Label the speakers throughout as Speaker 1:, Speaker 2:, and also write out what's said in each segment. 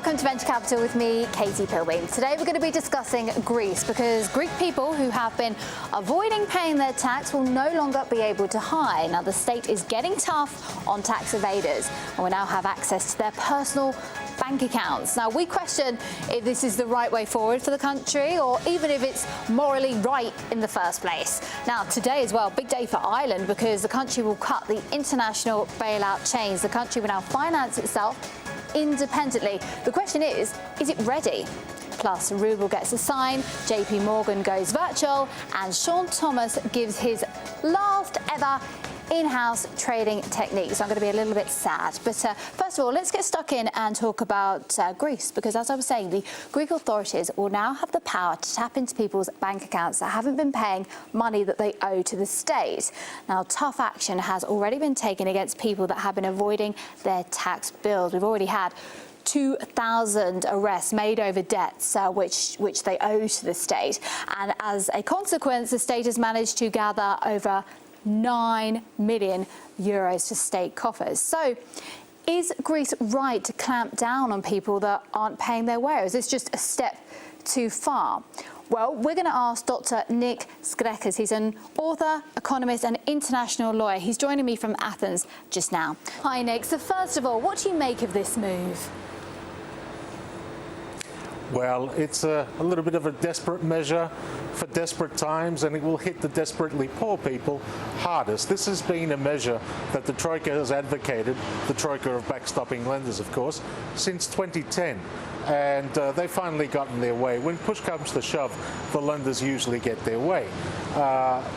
Speaker 1: Welcome to Venture Capital with me, Katie Pilbeam. Today we're going to be discussing Greece because Greek people who have been avoiding paying their tax will no longer be able to hide. Now the state is getting tough on tax evaders and will now have access to their personal bank accounts. Now we question if this is the right way forward for the country or even if it's morally right in the first place. Now today as well, big day for Ireland because the country will cut the international bailout chains. The country will now finance itself independently. The question is it ready? Plus, Rouble gets a sign, JP Morgan goes virtual, and Sean Thomas gives his last ever in-house trading technique. So I'm going to be a little bit sad. But first of all, let's get stuck in and talk about Greece, because as I was saying, the Greek authorities will now have the power to tap into people's bank accounts that haven't been paying money that they owe to the state. Now, tough action has already been taken against people that have been avoiding their tax bills. We've already had 2,000 arrests made over debts which they owe to the state. And as a consequence, the state has managed to gather over 9 million euros to state coffers. So is Greece right to clamp down on people that aren't paying their way? Or is this just a step too far? Well, we're going to ask Dr. Nick Skrekas. He's an author, economist and international lawyer. He's joining me from Athens just now. Hi, Nick. So first of all, what do you make of this move?
Speaker 2: Well, it's a little bit of a desperate measure for desperate times, and it will hit the desperately poor people hardest. This has been a measure that the Troika has advocated, the Troika of backstopping lenders, of course, since 2010. And they've finally gotten their way. When push comes to shove, the lenders usually get their way.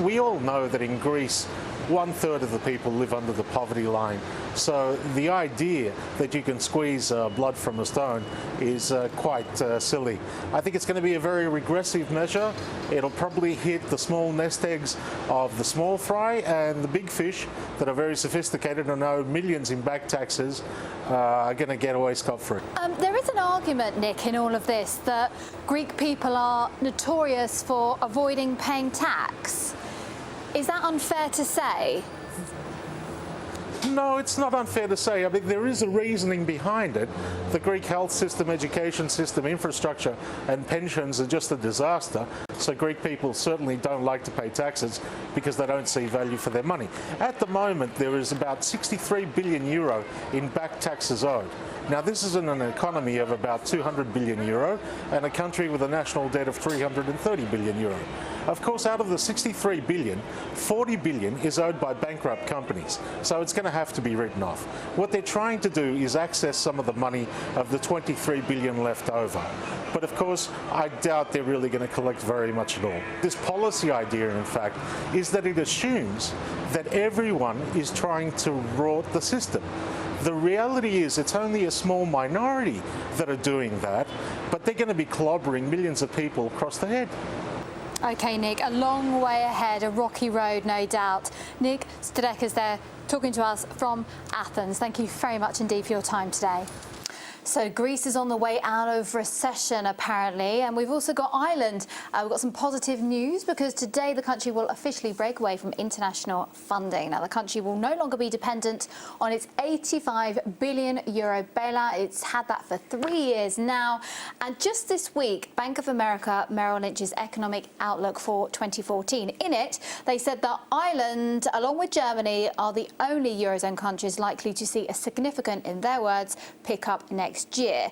Speaker 2: We all know that in Greece, 1/3 of the people live under the poverty line. So the idea that you can squeeze blood from a stone is quite silly. I think it's going to be a very regressive measure. It'll probably hit the small nest eggs of the small fry, and the big fish that are very sophisticated and owe millions in back taxes are going to get away scot-free.
Speaker 1: There is an argument, Nick, in all of this that Greek people are notorious for avoiding paying tax. Is that unfair to say?
Speaker 2: No, it's not unfair to say. I mean, there is a reasoning behind it. The Greek health system, education system, infrastructure and pensions are just a disaster. So Greek people certainly don't like to pay taxes because they don't see value for their money. At the moment, there is about 63 billion euro in back taxes owed. Now, this is in an economy of about 200 billion euro and a country with a national debt of 330 billion euro. Of course, out of the 63 billion, 40 billion is owed by bankrupt companies, so it's going to have to be written off. What they're trying to do is access some of the money of the 23 billion left over. But of course, I doubt they're really going to collect very much at all. This policy idea, in fact, is that it assumes that everyone is trying to rot the system. The reality is it's only a small minority that are doing that, but they're going to be clobbering millions of people across the head.
Speaker 1: OK, Nick, a long way ahead, a rocky road, no doubt. Nick Skrekas there talking to us from Athens. Thank you very much indeed for your time today. So Greece is on the way out of recession, apparently, and we've also got Ireland. We've got some positive news because today the country will officially break away from international funding. Now, the country will no longer be dependent on its 85 billion euro bailout. It's had that for 3 years now. And just this week, Bank of America Merrill Lynch's economic outlook for 2014. In it, they said that Ireland, along with Germany, are the only Eurozone countries likely to see a significant, in their words, pickup next year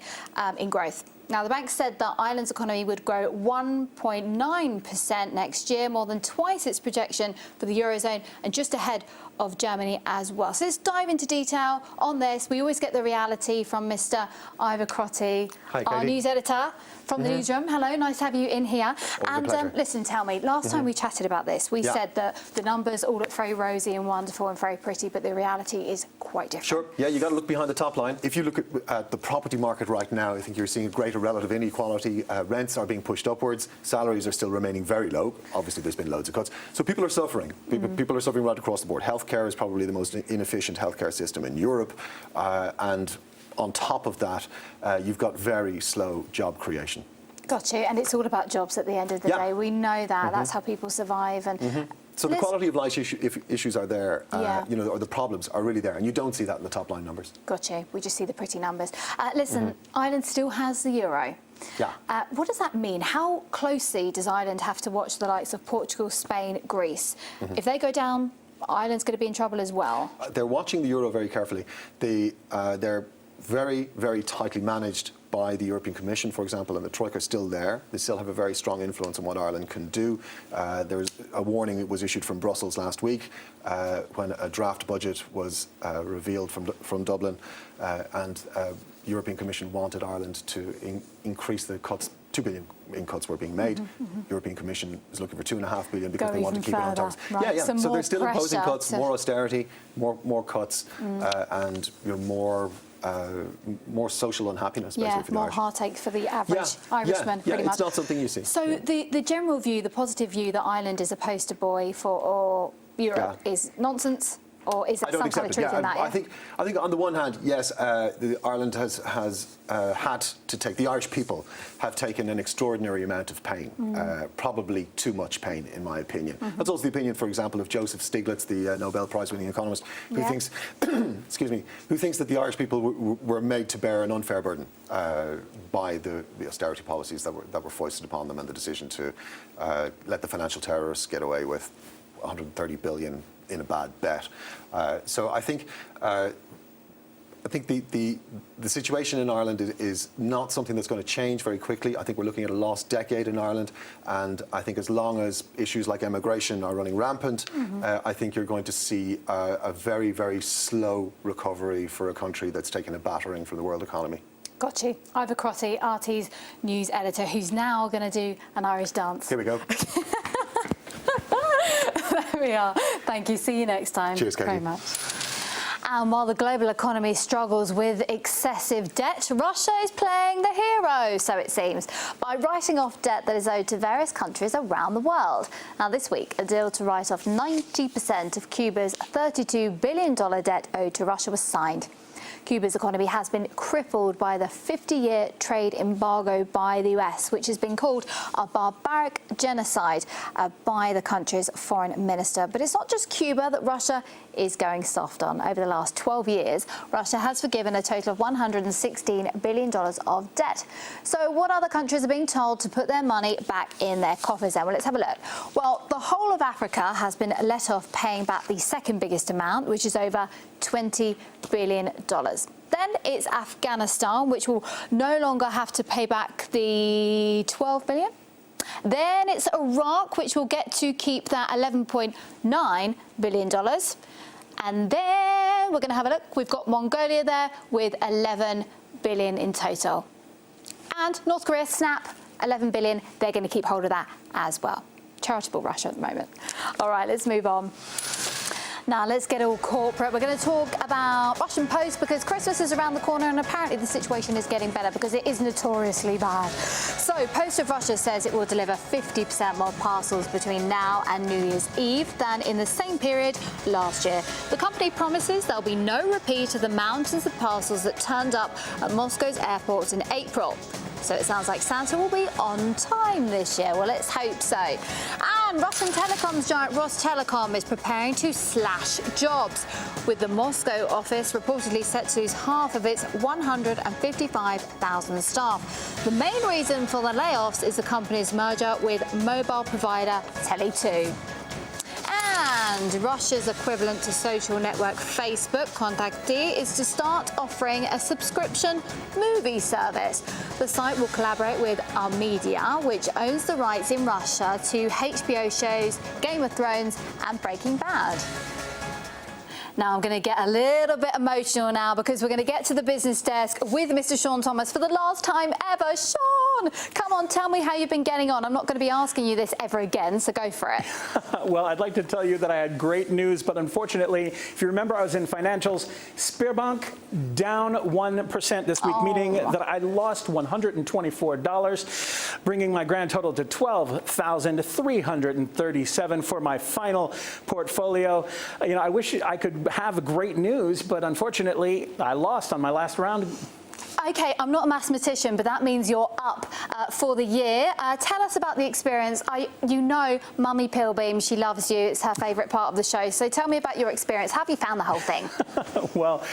Speaker 1: in growth. Now, the bank said that Ireland's economy would grow 1.9% next year, more than twice its projection for the Eurozone and just ahead of Germany as well. So let's dive into detail on this. We always get the reality from Mr. Ivor Crotty, our news editor from the newsroom. Hello, nice to have you in here. And listen, tell me, last time we chatted about this, we said that the numbers all look very rosy and wonderful and very pretty, but the reality is quite different.
Speaker 3: Sure, yeah, you got to look behind the top line. If you look at the property market right now, I think you're seeing a greater relative inequality. Rents are being pushed upwards. Salaries are still remaining very low. Obviously, there's been loads of cuts. So people are suffering. People are suffering right across the board. Healthcare is probably the most inefficient healthcare system in Europe. And on top of that, you've got very slow job creation.
Speaker 1: Got you. And it's all about jobs at the end of the day. We know that. That's how people survive. And
Speaker 3: So the quality of life issues are there,
Speaker 1: Yeah.
Speaker 3: or the problems are really there, and you don't see that in the top line numbers.
Speaker 1: Gotcha. We just see the pretty numbers. Listen, Ireland still has the euro.
Speaker 3: Yeah.
Speaker 1: What does that mean? How closely does Ireland have to watch the likes of Portugal, Spain, Greece? If they go down, Ireland's going to be in trouble as well.
Speaker 3: They're watching the euro very carefully. They're very, very tightly managed by the European Commission, for example, and the Troika is still there. They still have a very strong influence on what Ireland can do. There's a warning that was issued from Brussels last week when a draft budget was revealed from Dublin, and European Commission wanted Ireland to increase the cuts. 2 billion in cuts were being made. European Commission is looking for 2.5 billion because they want to keep it on target.
Speaker 1: Right.
Speaker 3: Yeah. So they're still imposing cuts,
Speaker 1: to...
Speaker 3: more austerity, more cuts, and more social unhappiness.
Speaker 1: Yeah,
Speaker 3: for the
Speaker 1: more
Speaker 3: Irish.
Speaker 1: heartache for the average Irishman, pretty much.
Speaker 3: It's not something you see.
Speaker 1: So the general view, the positive view that Ireland is a poster boy for Europe is nonsense? Or is there some kind of truth in that?
Speaker 3: I think on the one hand, yes, Ireland has had to take, the Irish people have taken an extraordinary amount of pain, probably too much pain, in my opinion. That's also the opinion, for example, of Joseph Stiglitz, the Nobel Prize-winning economist, who thinks, who thinks that the Irish people were made to bear an unfair burden by the austerity policies that were foisted upon them, and the decision to let the financial terrorists get away with 130 billion in a bad bet. So I think the situation in Ireland is not something that's going to change very quickly. I think we're looking at a lost decade in Ireland, and I think as long as issues like immigration are running rampant, I think you're going to see a very, very slow recovery for a country that's taken a battering from the world economy.
Speaker 1: Got you. Ivor Crotty, RT's news editor, who's now going to do an Irish dance.
Speaker 3: Here we go.
Speaker 1: There we are. Thank you. See you next time.
Speaker 3: Cheers, Katie.
Speaker 1: Very much. And while the global economy struggles with excessive debt, Russia is playing the hero, so it seems, by writing off debt that is owed to various countries around the world. Now, this week, a deal to write off 90% of Cuba's $32 billion debt owed to Russia was signed. Cuba's economy has been crippled by the 50-year trade embargo by the US, which has been called a barbaric genocide by the country's foreign minister. But it's not just Cuba that Russia is going soft on. Over the last 12 years, Russia has forgiven a total of $116 billion of debt. So what other countries are being told to put their money back in their coffers then? Well, let's have a look. Well, the whole of Africa has been let off paying back the second biggest amount, which is over $20 billion. Then it's Afghanistan, which will no longer have to pay back the $12 billion. Then it's Iraq, which will get to keep that $11.9 billion. And then we're going to have a look. We've got Mongolia there with $11 billion in total. And North Korea, snap, $11 billion. They're going to keep hold of that as well. Charitable Russia at the moment. All right, let's move on. Now, let's get all corporate. We're going to talk about Russian Post because Christmas is around the corner and apparently the situation is getting better because it is notoriously bad. So, Post of Russia says it will deliver 50% more parcels between now and New Year's Eve than in the same period last year. The company promises there'll be no repeat of the mountains of parcels that turned up at Moscow's airports in April. So it sounds like Santa will be on time this year. Well, let's hope so. And Russian telecoms giant Rostelecom is preparing to slash jobs, with the Moscow office reportedly set to lose half of its 155,000 staff. The main reason for the layoffs is the company's merger with mobile provider Tele2. And Russia's equivalent to social network Facebook, Contact.The, is to start offering a subscription movie service. The site will collaborate with Media, which owns the rights in Russia to HBO shows Game of Thrones and Breaking Bad. Now, I'm going to get a little bit emotional now because we're going to get to the business desk with Mr. Sean Thomas for the last time ever. Sean, come on, tell me how you've been getting on. I'm not going to be asking you this ever again, so go for it.
Speaker 4: Well, I'd like to tell you that I had great news, but unfortunately, if you remember, I was in financials. Sberbank down 1% this week, meaning that I lost $124, bringing my grand total to $12,337 for my final portfolio. You know, I wish I could have great news, but unfortunately, I lost on my last round.
Speaker 1: Okay, I'm not a mathematician, but that means you're up for the year. Tell us about the experience. You know Mummy Pilbeam, she loves you. It's her favourite part of the show. So tell me about your experience. How have you found the whole thing?
Speaker 4: Well,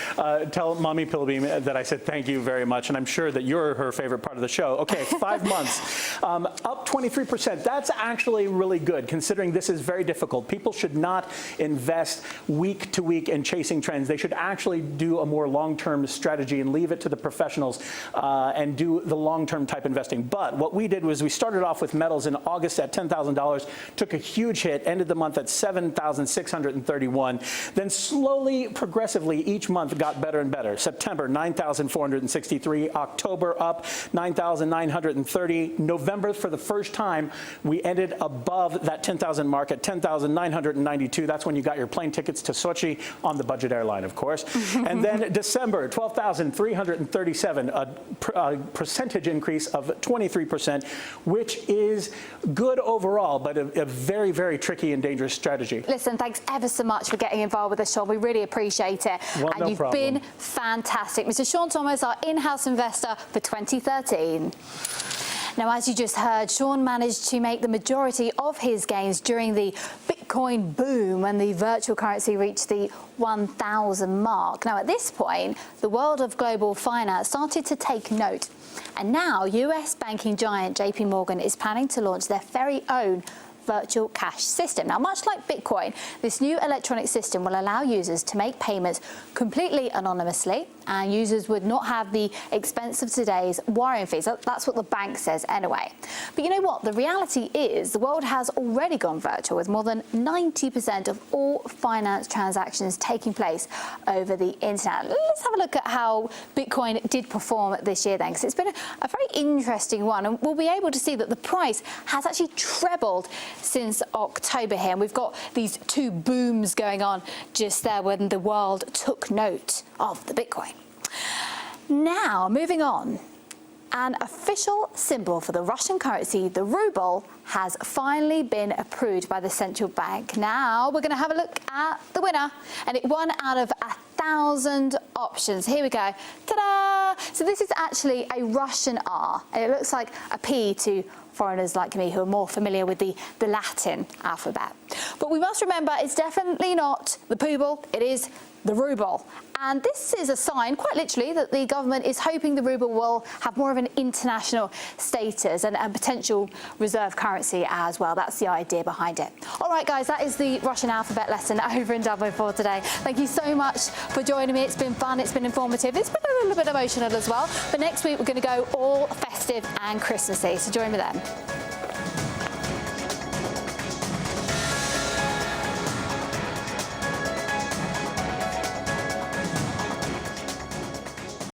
Speaker 4: tell Mummy Pilbeam that I said thank you very much, and I'm sure that you're her favorite part of the show. Okay, 5 months, up 23%. That's actually really good, considering this is very difficult. People should not invest week to week in chasing trends. They should actually do a more long-term strategy and leave it to the professionals and do the long-term type investing. But what we did was we started off with metals in August at $10,000, took a huge hit, ended the month at $7,631. Then slowly, progressively, each month got better and better. September, $9,463. October, up $9,930. November, for the first time, we ended above that 10,000 mark at $10,992. That's when you got your plane tickets to Sochi on the budget airline, of course. And then December, $12,337, a percentage increase of 23%, which is good overall, but a very, very tricky and dangerous strategy.
Speaker 1: Listen, thanks ever so much for getting involved with us, Sean. We really appreciate it.
Speaker 4: Well,
Speaker 1: and you've been fantastic. Mr. Sean Thomas, our in-house investor for 2013. Now, as you just heard, Sean managed to make the majority of his gains during the Bitcoin boom when the virtual currency reached the 1,000 mark. Now, at this point, the world of global finance started to take note. And now, US banking giant JP Morgan is planning to launch their very own virtual cash system. Now, much like Bitcoin, this new electronic system will allow users to make payments completely anonymously, and users would not have the expense of today's wiring fees. That's what the bank says anyway. But you know what? The reality is the world has already gone virtual, with more than 90% of all finance transactions taking place over the internet. Let's have a look at how Bitcoin did perform this year then, because it's been a very interesting one, and we'll be able to see that the price has actually trebled since October here. And we've got these two booms going on just there when the world took note of the Bitcoin. Now, moving on. An official symbol for the Russian currency, the ruble, has finally been approved by the central bank. Now we're going to have a look at the winner, and it won out of 1,000 options. Here we go. Ta-da! So this is actually a Russian R, and it looks like a P to foreigners like me who are more familiar with the Latin alphabet. But we must remember it's definitely not the Pooble, it is the ruble. And this is a sign, quite literally, that the government is hoping the ruble will have more of an international status and potential reserve currency as well. That's the idea behind it. All right, guys, that is the Russian alphabet lesson over and done with for today. Thank you so much for joining me. It's been fun, it's been informative, it's been a little bit emotional as well. But next week, we're going to go all festive and Christmassy, so join me then.